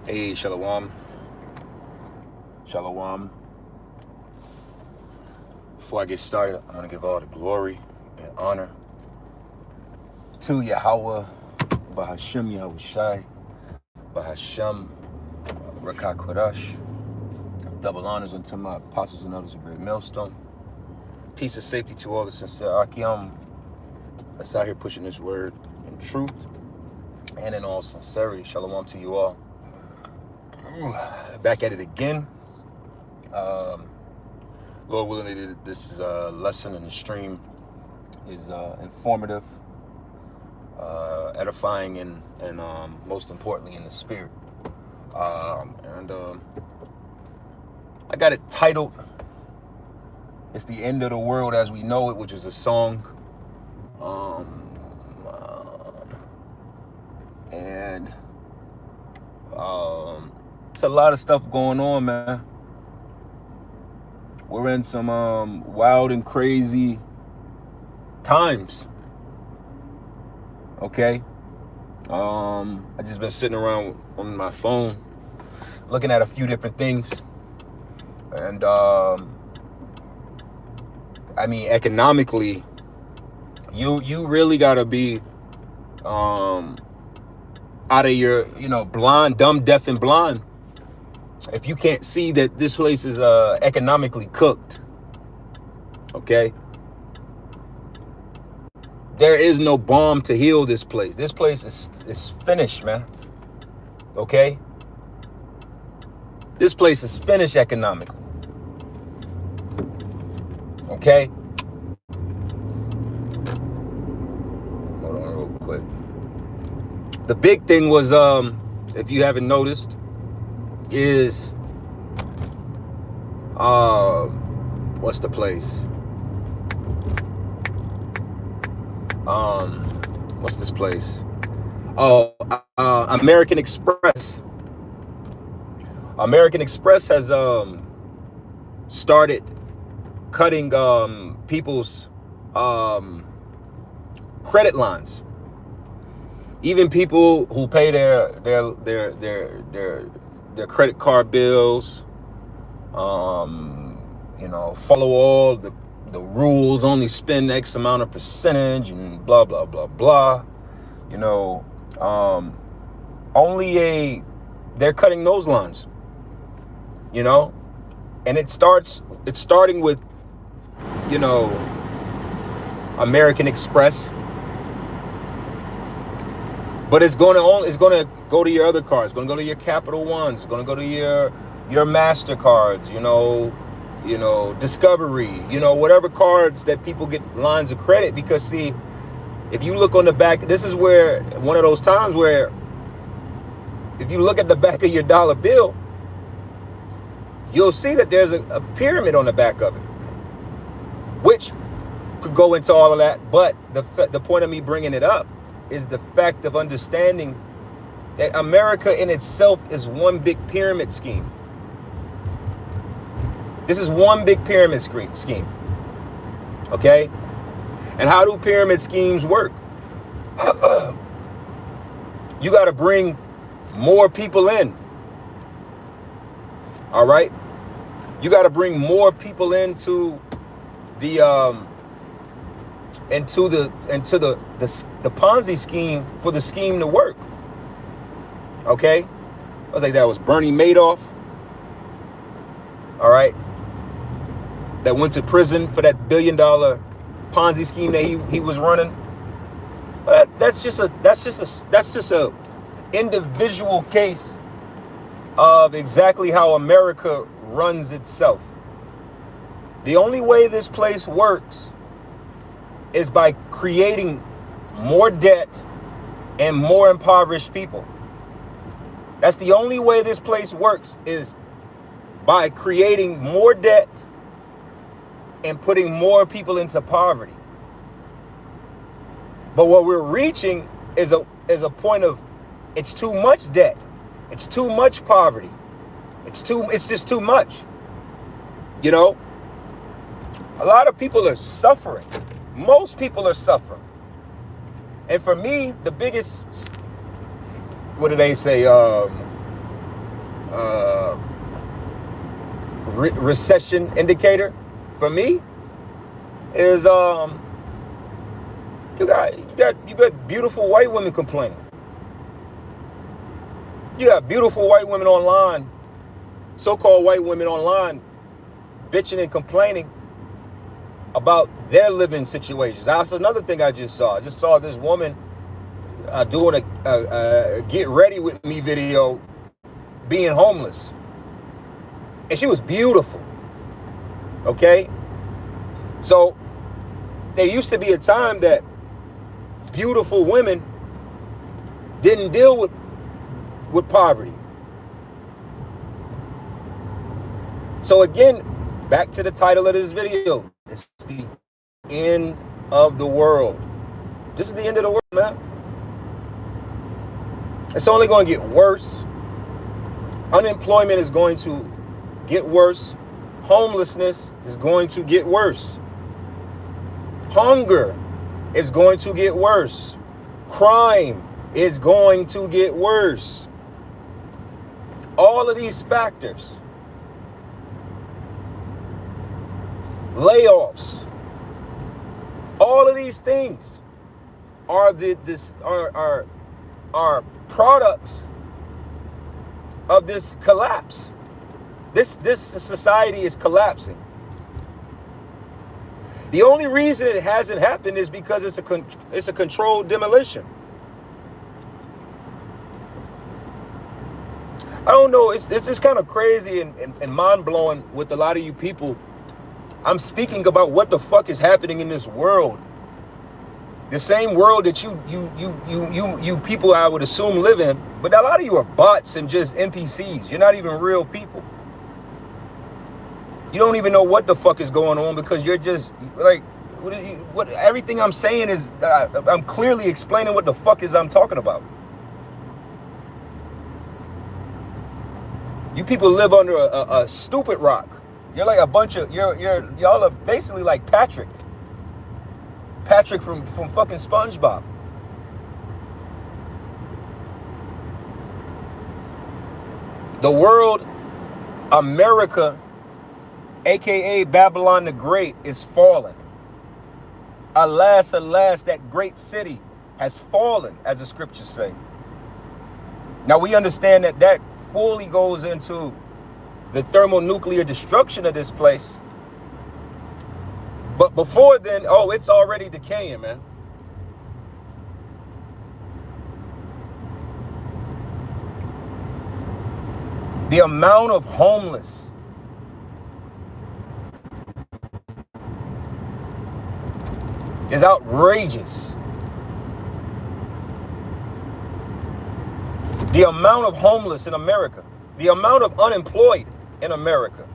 Hey, Shalom. Shalom. Before I get started, I want to give all the glory and honor to Yahweh, Bahashem Yahushai, Bahashem Rakah Kodash. Double honors unto my apostles and others of great millstone. Peace and safety to all the sincere Akim that's out here pushing this word in truth and in all sincerity. Shalom to you all. Back at it again. Lord willing, this lesson in the stream is informative, edifying, and most importantly in the spirit. I got it titled, "It's the End of the World as We Know It," which is a song. It's a lot of stuff going on, man. We're in some wild and crazy times. Okay. I just been sitting around on my phone looking at a few different things. And I mean, economically, you really gotta be out of your, blind, dumb, deaf, and blind if you can't see that this place is economically cooked. Okay? There is no balm to heal this place. This place is finished, man. Okay? This place is finished economically. Okay? Hold on real quick. The big thing was, if you haven't noticed, is what's the place? What's this place? American Express. American Express has started cutting people's credit lines. Even people who pay their credit card bills, follow all the rules, only spend X amount of percentage and blah, blah, blah, blah. They're cutting those lines, and it's starting with, American Express. But it's gonna go to your other cards. It's gonna go to your Capital Ones. It's gonna go to your MasterCards. Discovery. Whatever cards that people get lines of credit. Because see, if you look on the back, this is where one of those times where if you look at the back of your dollar bill, you'll see that there's a pyramid on the back of it, which could go into all of that. But the point of me bringing it up is the fact of understanding that America in itself is one big pyramid scheme. This is one big pyramid scheme. Okay? And how do pyramid schemes work? You got to bring more people in. All right? You got to bring more people into the Ponzi scheme for the scheme to work. Okay? I was like, that was Bernie Madoff. All right? That went to prison for that $1 billion Ponzi scheme that he was running. But that's just a individual case of exactly how America runs itself. The only way this place works is by creating more debt and more impoverished people. That's the only way this place works, is by creating more debt and putting more people into poverty. But what we're reaching is a point of, it's too much debt. It's too much poverty. It's just too much. A lot of people are suffering. Most people are suffering. And for me, the biggest, what do they say? uh, recession indicator for me is you got beautiful white women complaining. You got beautiful white women online, so-called white women online, bitching and complaining about their living situations. That's another thing I just saw. I just saw this woman doing a get ready with me video, being homeless, and she was beautiful. Okay, so there used to be a time that beautiful women didn't deal with poverty. So again, back to the title of this video. It's the end of the world. This is the end of the world, man. It's only going to get worse. Unemployment is going to get worse. Homelessness is going to get worse. Hunger is going to get worse. Crime is going to get worse. All of these factors, layoffs, all of these things are are products of this collapse. This society is collapsing. The only reason it hasn't happened is because it's a controlled demolition. I don't know. It's kind of crazy and mind-blowing with a lot of you people. I'm speaking about what the fuck is happening in this world. The same world that you people I would assume live in, but a lot of you are bots and just NPCs. You're not even real people. You don't even know what the fuck is going on because you're just like, what everything I'm saying is, I'm clearly explaining what the fuck is I'm talking about. You people live under a stupid rock. You're like a bunch of, y'all are basically like Patrick from fucking SpongeBob. The world, America, aka Babylon the Great, is fallen. Alas, alas, that great city has fallen, as the scriptures say. Now we understand that fully goes into the thermonuclear destruction of this place. But before then, oh, it's already decaying, man. The amount of homeless is outrageous. The amount of homeless in America, the amount of unemployed in America,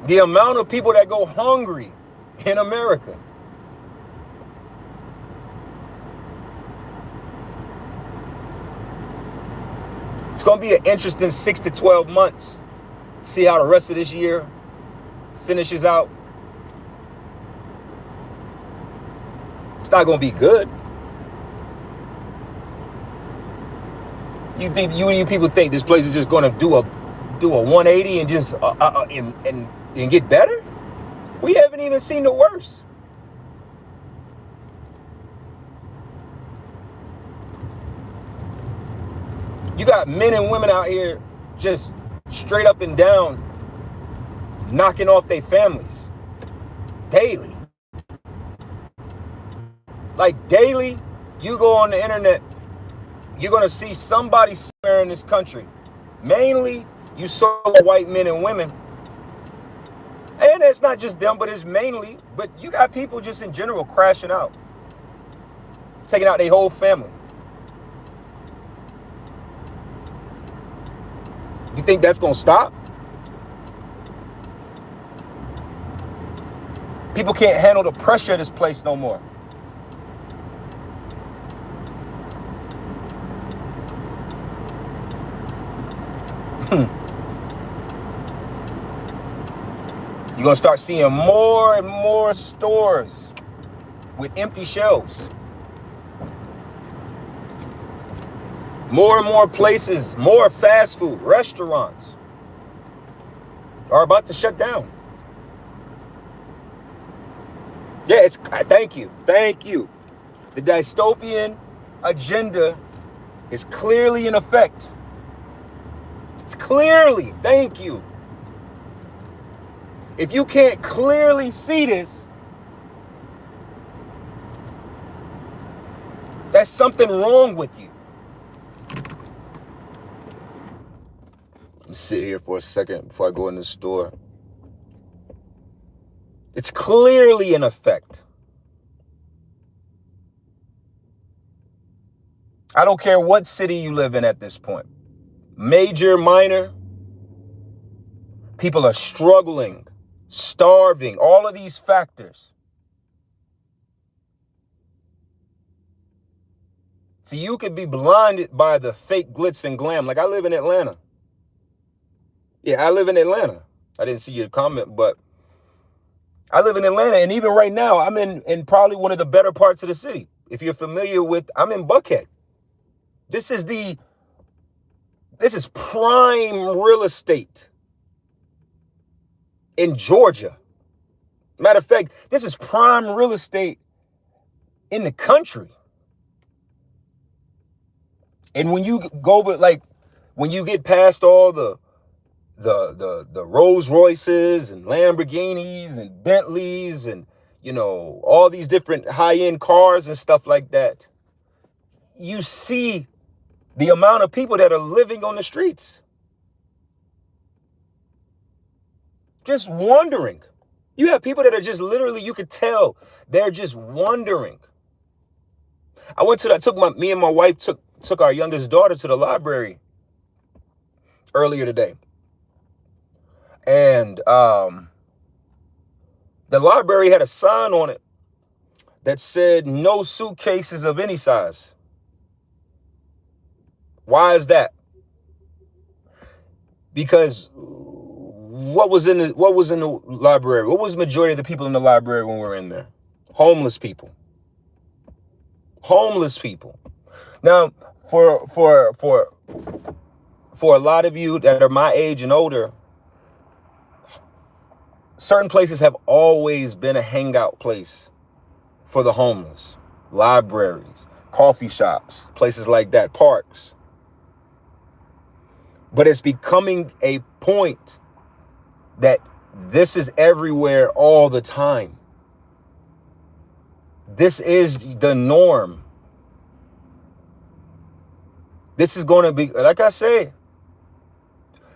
the amount of people that go hungry in America. It's going to be an interesting 6 to 12 months. See how the rest of this year finishes out. It's not going to be good. You think you people think this place is just going to do a 180 and just and get better? We haven't even seen the worst. You got men and women out here just straight up and down knocking off their families daily. Like daily, you go on the internet, you're going to see somebody somewhere in this country. Mainly, you saw white men and women. And it's not just them, but it's mainly, but you got people just in general crashing out. Taking out their whole family. You think that's going to stop? People can't handle the pressure of this place no more. You're going to start seeing more and more stores with empty shelves. More and more places, more fast food restaurants are about to shut down. Yeah, thank you. Thank you. The dystopian agenda is clearly in effect. It's clearly, thank you. If you can't clearly see this, there's something wrong with you. Let me sit here for a second before I go in the store. It's clearly in effect. I don't care what city you live in at this point. Major, minor, people are struggling, starving, all of these factors. So you could be blinded by the fake glitz and glam. Like I live in Atlanta. Yeah, I live in Atlanta. I didn't see your comment, but I live in Atlanta. And even right now, I'm in probably one of the better parts of the city. If you're familiar with, I'm in Buckhead. This is prime real estate in Georgia. Matter of fact, this is prime real estate in the country. And when you go over, like, when you get past all the Rolls Royces and Lamborghinis and Bentleys and, you know, all these different high-end cars and stuff like that, you see the amount of people that are living on the streets. Just wandering. You have people that are just literally, you could tell, they're just wandering. Me and my wife took our youngest daughter to the library earlier today. And the library had a sign on it that said no suitcases of any size. Why is that? Because what was in the library? What was the majority of the people in the library when we were in there? Homeless people. Homeless people. Now, for a lot of you that are my age and older, certain places have always been a hangout place for the homeless. Libraries, coffee shops, places like that, parks. But it's becoming a point that this is everywhere all the time. This is the norm. This is going to be, like I say,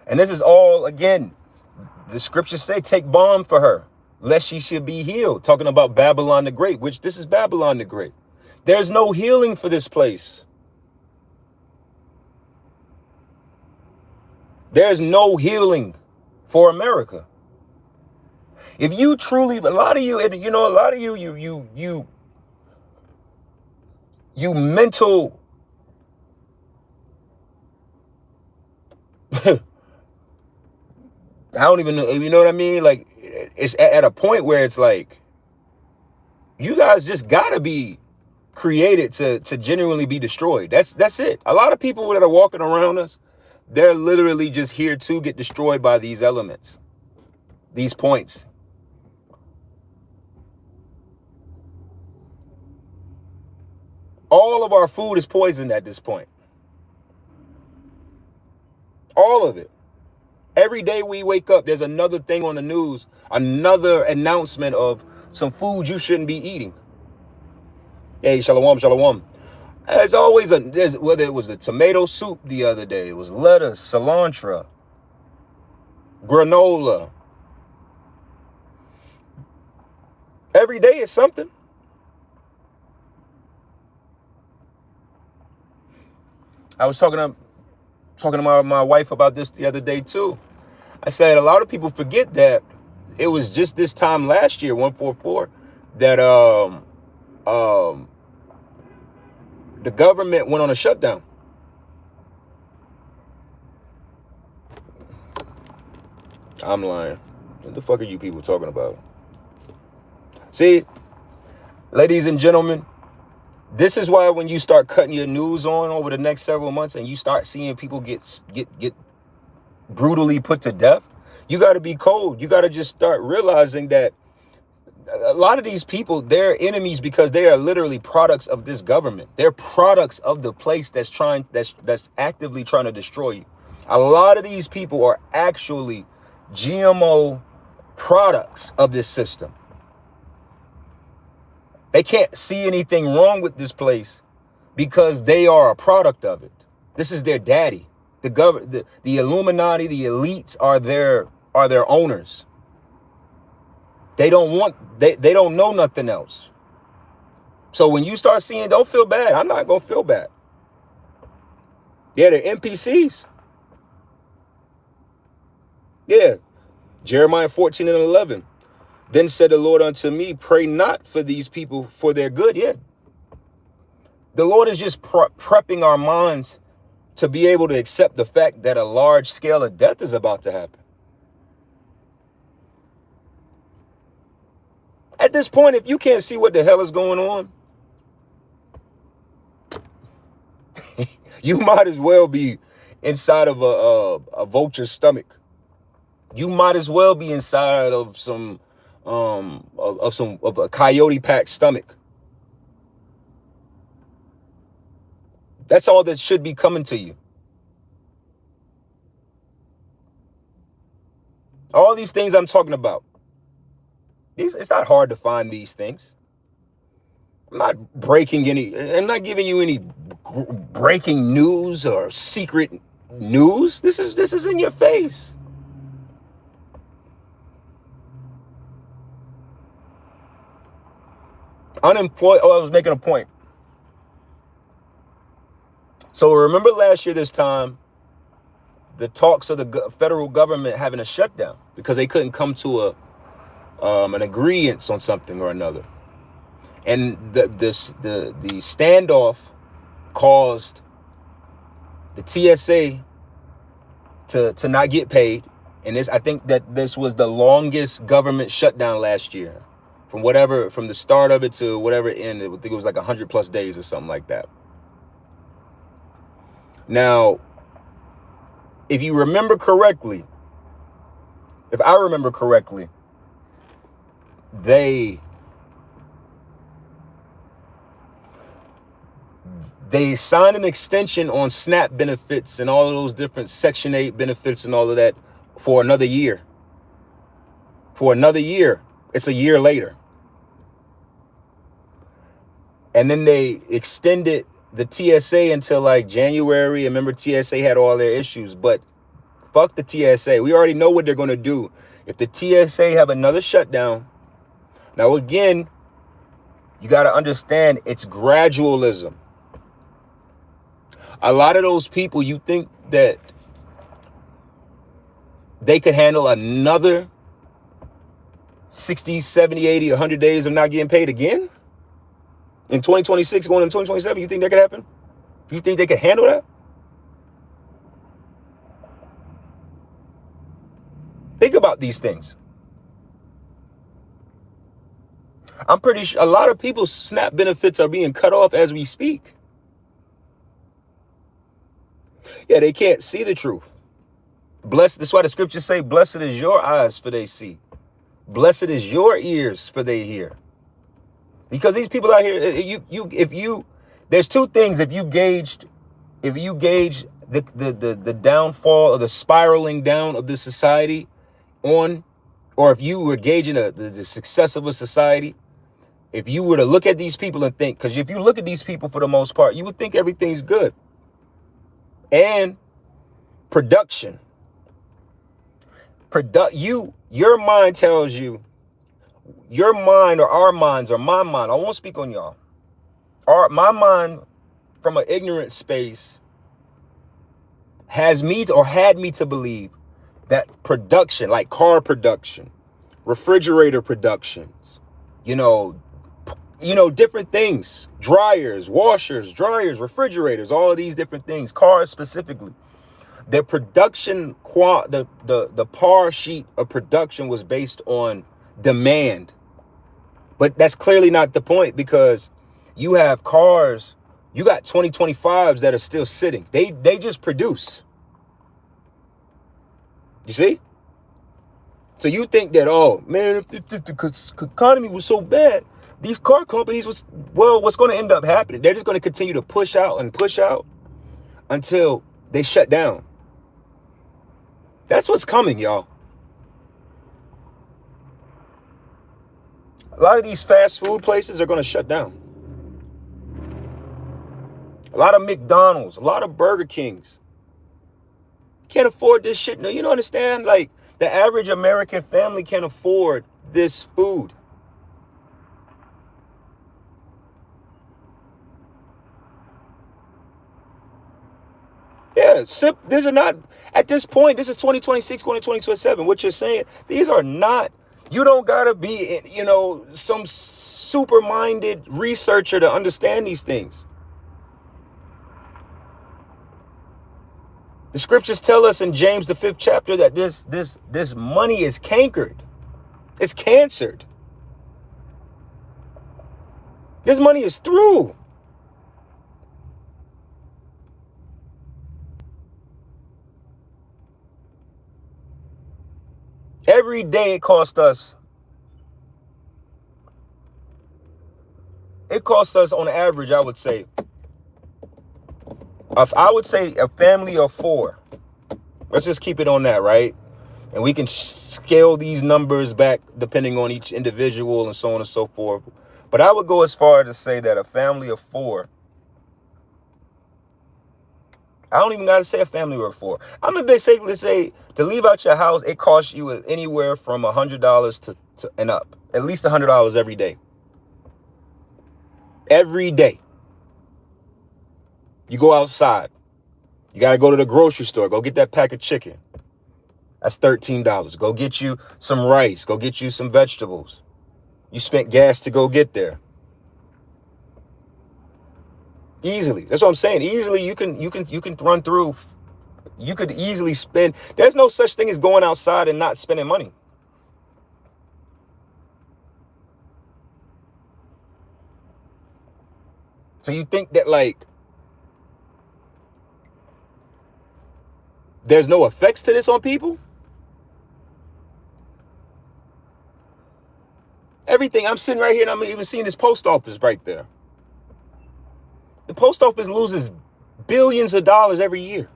and this is all, again, the scriptures say, take balm for her, lest she should be healed. Talking about Babylon the Great, which this is Babylon the Great. There's no healing for this place. There's no healing for America. If you truly, a lot of you mental, I don't even know, you know what I mean? Like, it's at a point where it's like, you guys just gotta be created to genuinely be destroyed. That's it. A lot of people that are walking around us, they're literally just here to get destroyed by these elements, these points. All of our food is poisoned at this point. All of it. Every day we wake up, there's another thing on the news, another announcement of some food you shouldn't be eating. Hey, shalom, shalom. There's always whether it was the tomato soup the other day, it was lettuce, cilantro, granola. Every day is something. I was talking to my wife about this the other day too. I said a lot of people forget that it was just this time last year, 144, that the government went on a shutdown. I'm lying. What the fuck are you people talking about? See, ladies and gentlemen, This is why when you start cutting your news on over the next several months and you start seeing people get brutally put to death, you got to be cold. You got to just start realizing that a lot of these people, they're enemies because they are literally products of this government. They're products of the place that's actively trying to destroy you. A lot of these people are actually GMO products of this system. They can't see anything wrong with this place because they are a product of it. This is their daddy. The Illuminati, the elites are their owners. They don't know nothing else. So when you start seeing, don't feel bad. I'm not gonna feel bad. Yeah, they're NPCs. Yeah. Jeremiah 14:11. Then said the Lord unto me, pray not for these people for their good. Yeah. The Lord is just prepping our minds to be able to accept the fact that a large scale of death is about to happen. At this point, if you can't see what the hell is going on, you might as well be inside of a vulture's stomach. You might as well be inside of of a coyote packed stomach. That's all that should be coming to you. All these things I'm talking about. It's not hard to find these things. I'm not giving you any breaking news or secret news. This is in your face. Unemployed. Oh, I was making a point. So remember last year this time, the talks of the federal government having a shutdown because they couldn't come to an agreement on something or another, and the standoff caused the TSA to not get paid, and I think that this was the longest government shutdown last year. From the start of it to whatever end, I think it was like 100+ days or something like that. Now, if I remember correctly, they signed an extension on SNAP benefits and all of those different Section 8 benefits and all of that for another year. It's a year later. And then they extended the TSA until like January. Remember, TSA had all their issues, but fuck the TSA. We already know what they're going to do. If the TSA have another shutdown, now again, you got to understand it's gradualism. A lot of those people, you think that they could handle another 60, 70, 80, 100 days of not getting paid again? In 2026, going into 2027, you think that could happen? You think they could handle that? Think about these things. I'm pretty sure a lot of people's SNAP benefits are being cut off as we speak. Yeah, they can't see the truth. That's why the scriptures say, blessed is your eyes for they see. Blessed is your ears for they hear. Because these people out here, there's two things. If you gauge the downfall or the spiraling down of this society or if you were gauging the success of a society, if you were to look at these people and think, because if you look at these people for the most part, you would think everything's good. And production. Your mind tells you, your mind or our minds or my mind, I won't speak on y'all. My mind from an ignorant space had me to believe that production, like car production, refrigerator productions, different things, dryers, washers, refrigerators, all of these different things, cars specifically. Their production, the par sheet of production was based on demand. But that's clearly not the point, because You have cars, you got 2025s that are still sitting. They just produce. You see? So you think that, oh man, if the economy was so bad, these car companies what's going to end up happening? They're just going to continue to push out until they shut down. That's what's coming, y'all. A lot of these fast food places are going to shut down. A lot of McDonald's, a lot of Burger Kings. Can't afford this shit. No, you don't understand? Like, the average American family can't afford this food. Yeah, these are not, at this point, this is 2026, going to 2027. What you're saying, these are not, you don't got to be, some super-minded researcher to understand these things. The scriptures tell us in James, the 5th chapter, that this money is cankered. It's cancered. This money is through. Every day it costs us on average, I would say a family of 4. Let's just keep it on that, right? And we can scale these numbers back depending on each individual and so on and so forth. But I would go as far as to say that a family of 4, I don't even got to say a family of 4. I'm going to basically say to leave out your house, it costs you anywhere from $100 to and up. At least $100 every day. Every day. You go outside. You got to go to the grocery store. Go get that pack of chicken. That's $13. Go get you some rice. Go get you some vegetables. You spent gas to go get there. Easily. That's what I'm saying. Easily you can run through. You could easily spend. There's no such thing as going outside and not spending money. So you think that, like, there's no effects to this on people? Everything. I'm sitting right here and I'm even seeing this post office right there. The post office loses billions of dollars every year.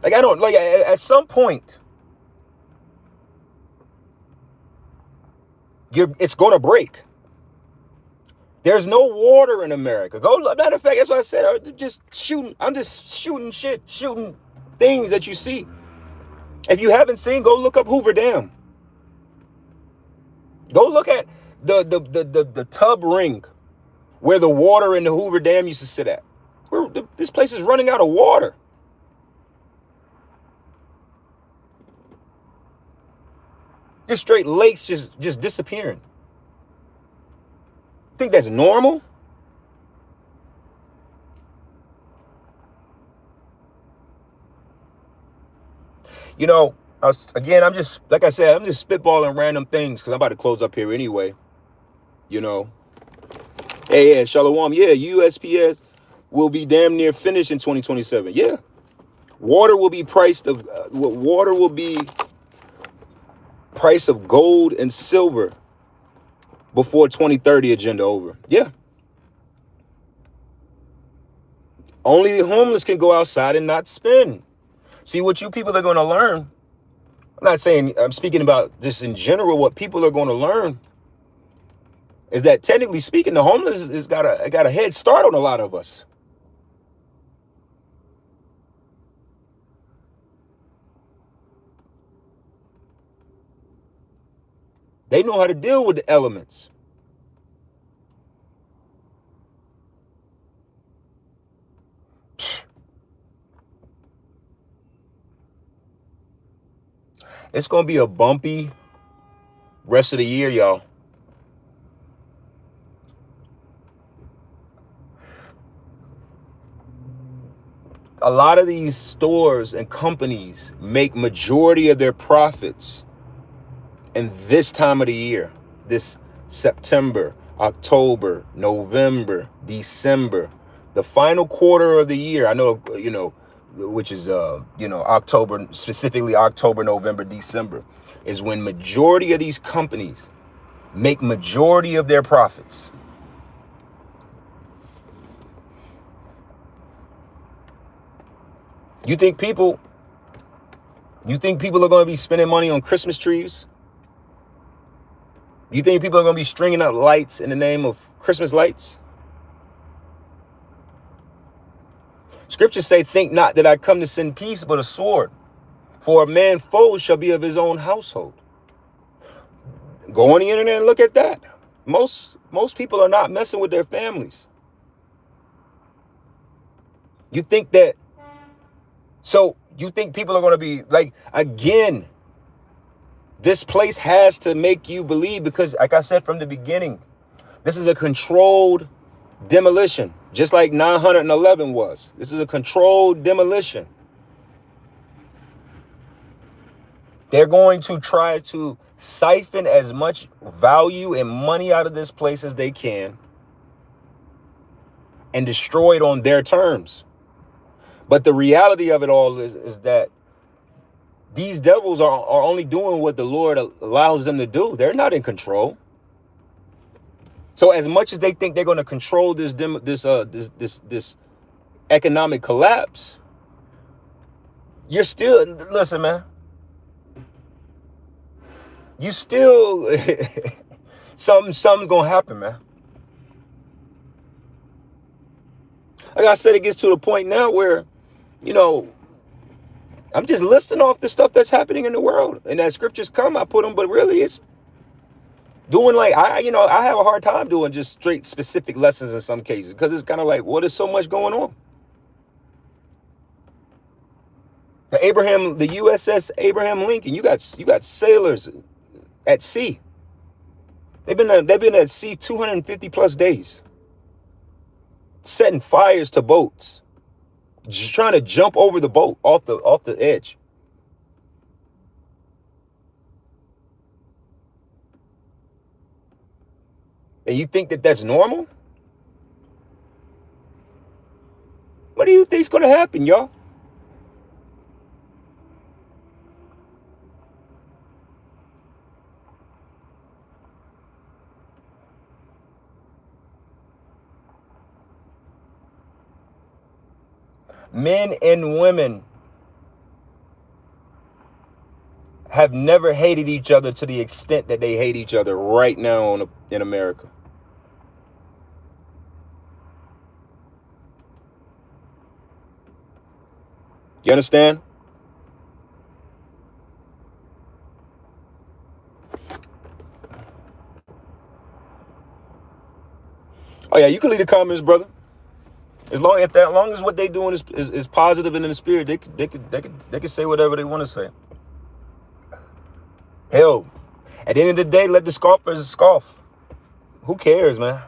Like, at some point, it's going to break. There's no water in America. Matter of fact, that's what I said. I'm just shooting things that you see. If you haven't seen, go look up Hoover Dam. Go look at the tub ring where the water in the Hoover Dam used to sit at. This place is running out of water. Just straight lakes just disappearing. Think that's normal? I'm just, like I said, I'm just spitballing random things because I'm about to close up here anyway. Hey, yeah, Shalom. Yeah, USPS will be damn near finished in 2027. Yeah. Water will be price of gold and silver before 2030 agenda over. Yeah. Only the homeless can go outside and not spend. See, what you people are going to learn, I'm speaking about just in general, what people are going to learn is that technically speaking, the homeless has got a head start on a lot of us. They know how to deal with the elements. It's going to be a bumpy rest of the year, y'all. A lot of these stores and companies make majority of their profits in this time of the year, this September, October, November, December, the final quarter of the year. I know, which is, October, specifically October, November, December, is when majority of these companies make majority of their profits. You think people are going to be spending money on Christmas trees? You think people are going to be stringing up lights in the name of Christmas lights? Scriptures say, think not that I come to send peace, but a sword. For a man foe shall be of his own household. Go on the internet and look at that. Most people are not messing with their families. You think people are going to be like, again, this place has to make you believe, because like I said from the beginning, this is a controlled demolition, just like 9/11 was. This is a controlled demolition. They're going to try to siphon as much value and money out of this place as they can and destroy it on their terms. But the reality of it all is that these devils are only doing what the Lord allows them to do. They're not in control. So as much as they think they're going to control this economic collapse, you're still, listen, man. You still, something's going to happen, man. Like I said, it gets to the point now where, I'm just listing off the stuff that's happening in the world. And as scriptures come, I put them, but really it's doing like, I have a hard time doing just straight specific lessons in some cases, because it's kind of like, what is so much going on? The USS Abraham Lincoln, you got sailors at sea. They've been at sea 250 plus days, setting fires to boats, just trying to jump over the boat off the edge. And you think that that's normal? What do you think is going to happen, y'all? Men and women have never hated each other to the extent that they hate each other right now in America. You understand? Oh yeah, you can leave the comments, brother. As long as what they doing is positive and in the spirit, they could say whatever they want to say. Hell, at the end of the day, let the scoffers scoff. Who cares, man?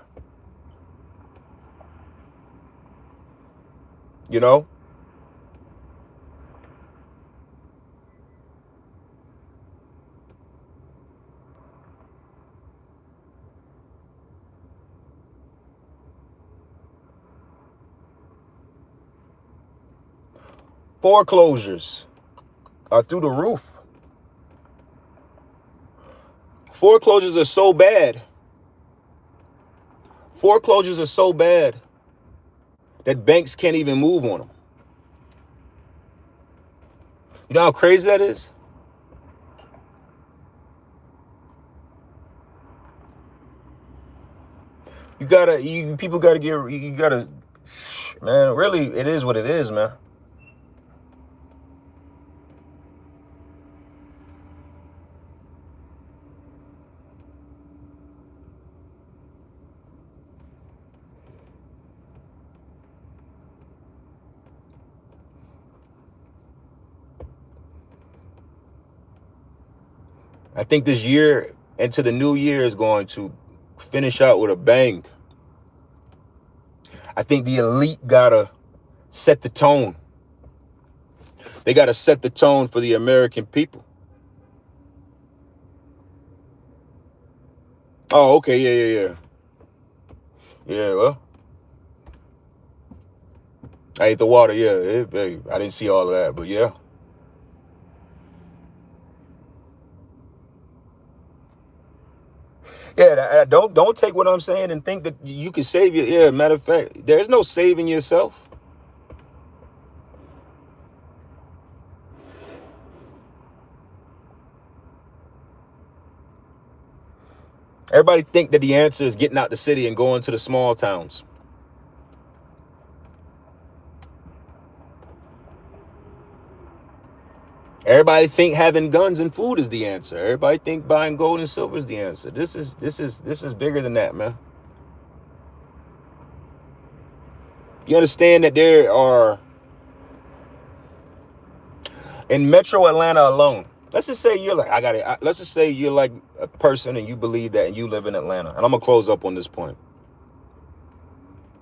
You know? Foreclosures are through the roof. Foreclosures are so bad. Foreclosures are so bad that banks can't even move on them. You know how crazy that is? People gotta, man, really, it is what it is, man. I think this year into the new year is going to finish out with a bang. I think the elite gotta set the tone. They gotta set the tone for the American people. Oh, okay, yeah. Yeah, well, I ate the water. Yeah, I didn't see all of that, but yeah. Yeah, don't take what I'm saying and think that you can save your. Yeah, matter of fact, there's no saving yourself. Everybody think that the answer is getting out the city and going to the small towns. Everybody think having guns and food is the answer. Everybody think buying gold and silver is the answer. This is bigger than that, man. You understand that there are in Metro Atlanta alone. Let's just say you're like let's just say you're like a person and you believe that and you live in Atlanta. And I'm gonna close up on this point.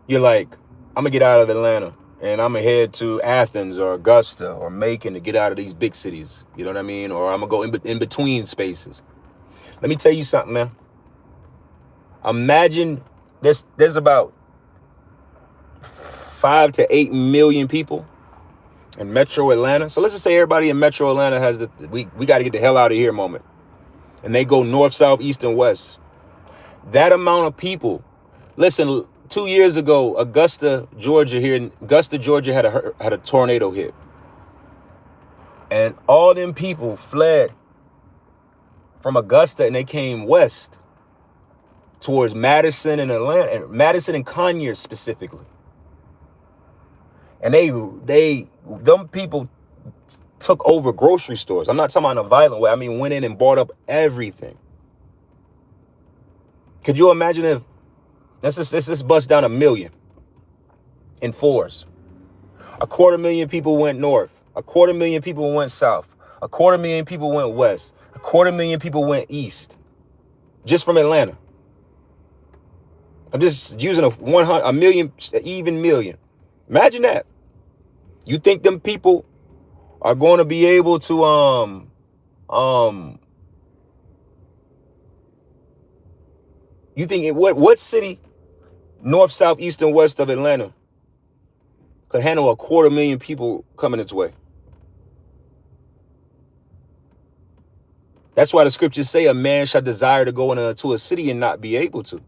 You're like, I'm gonna get out of Atlanta and I'm gonna head to Athens or Augusta or Macon to get out of these big cities. You know what I mean? Or I'm gonna go in between spaces. Let me tell you something, man. Imagine there's about 5 to 8 million people in Metro Atlanta. So let's just say everybody in Metro Atlanta has the we got to get the hell out of here moment. And they go north, south, east, and west. That amount of people. Listen, 2 years ago, Augusta, Georgia had a tornado hit. And all them people fled from Augusta and they came west towards Madison and Atlanta, and Madison and Conyers specifically. And them people took over grocery stores. I'm not talking about in a violent way. I mean, went in and bought up everything. Could you imagine if, let's just bust down 1 million in fours. 250,000 people went north. 250,000 people went south. 250,000 people went west. 250,000 people went east. Just from Atlanta. I'm just using a million, even million. Imagine that. You think them people are going to be able to you think what city north, south, east, and west of Atlanta could handle 250,000 people coming its way? That's why the scriptures say a man shall desire to go into a city and not be able to.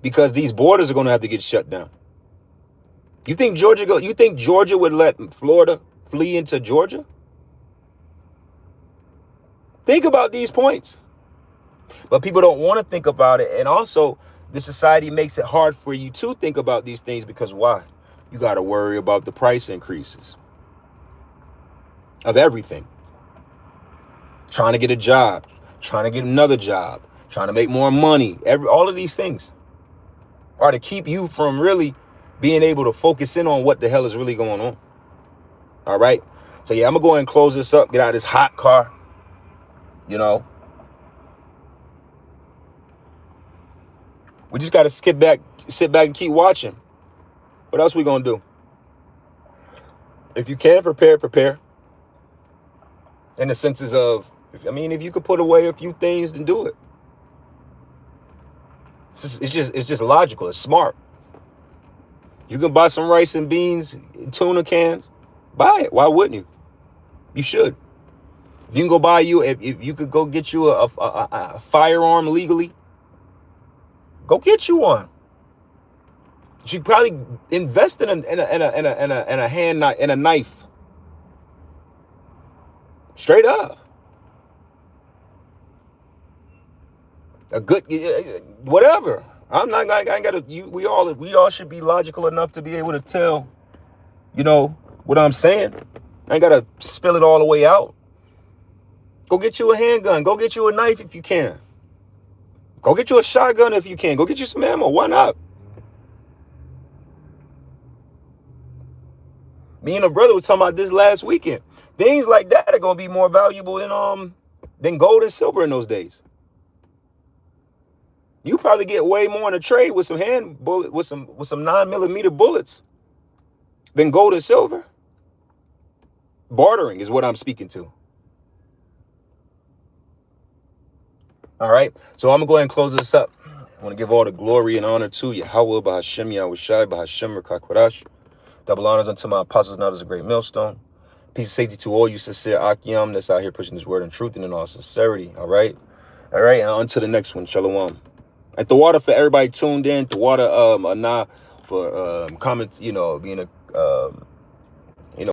Because these borders are going to have to get shut down. You think Georgia would let Florida flee into Georgia? Think about these points. But people don't want to think about it. And also, the society makes it hard for you to think about these things because why? You got to worry about the price increases of everything. Trying to get a job, trying to get another job, trying to make more money. All of these things are to keep you from really being able to focus in on what the hell is really going on. All right. So yeah, I'm gonna go ahead and close this up, get out of this hot car. You know, we just got to sit back and keep watching. What else we gonna do? If you can prepare in the senses of, if you could put away a few things, then do it. It's just logical. It's smart. You can buy some rice and beans, tuna cans. Buy it. Why wouldn't you? You should. If you can go buy if you could go get you a firearm legally, go get you one. You should probably invest in a knife. Straight up. A good whatever. I ain't gotta. We all should be logical enough to be able to tell, what I'm saying. I ain't gotta spill it all the way out. Go get you a handgun. Go get you a knife if you can. Go get you a shotgun if you can. Go get you some ammo. Why not? Me and a brother was talking about this last weekend. Things like that are gonna be more valuable than gold and silver in those days. You probably get way more in a trade with some with some 9mm bullets than gold and silver. Bartering is what I'm speaking to. All right. So I'm gonna go ahead and close this up. I want to give all the glory and honor to Yahweh, Bahashem, Yahushai, Bahashem, Rakakwadash. Double honors unto my apostles, not as a great millstone. Peace and safety to all you sincere Akim that's out here pushing this word and truth and in all sincerity. All right. All right. And on to the next one. Shalom. And the water for everybody tuned in. The water, Anah, for comments, you know, being a